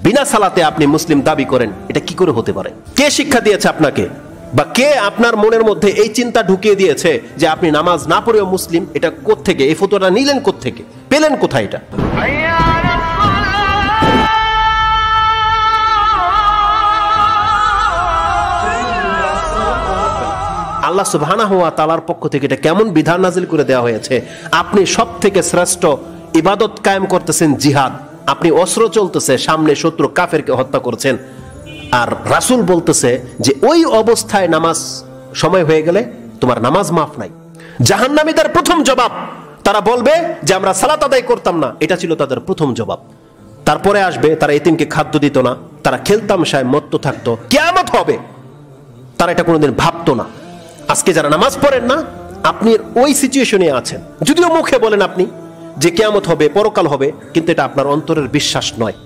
বিনা সালাতে আপনি মুসলিম দাবি করেন, এটা কি করে হতে পারে? কে শিক্ষা দিয়েছে আপনাকে, বা কে আপনার মনের মধ্যে এই চিন্তা ঢুকিয়ে দিয়েছে যে আপনি নামাজ না পড়েও মুসলিম? এটা কোত্থেকে, এই ফতোয়াটা নিলেন কোত্থেকে, পেলেন কোথায় এটা? আল্লাহ সুবহানাহু ওয়া তাআলার পক্ষ থেকে এটা কেমন বিধান নাজিল করে দেওয়া হয়েছে? আপনি সবথেকে শ্রেষ্ঠ ইবাদত কায়েম করতেছেন জিহাদ, আপনি অস্ত্র চলতেছে, সামনে শত্রু কাফেরকে হত্যা করছেন, আর রাসূল বলতেছে যে ওই অবস্থায় নামাজ সময় হয়ে গেলে তোমার নামাজ মাফ নাই। জাহান্নামীদের প্রথম জবাব, তারা বলবে যে আমরা সালাত আদায় করতাম না, এটা ছিল তাদের প্রথম জবাব। তারপরে আসবে তারা এতিমকে খাদ্য দিত না, তারা খেলতামশায় মত্ত থাকতো, কিয়ামত হবে, তারা এটা কোনোদিন ভাবতো না। আজকে যারা নামাজ পড়েন না, আপনি ওই সিচুয়েশনে আছেন, যদিও মুখে বলেন আপনি যে কিয়ামত হবে, পরকাল হবে, কিন্তু এটা আপনার অন্তরের বিশ্বাস নয়।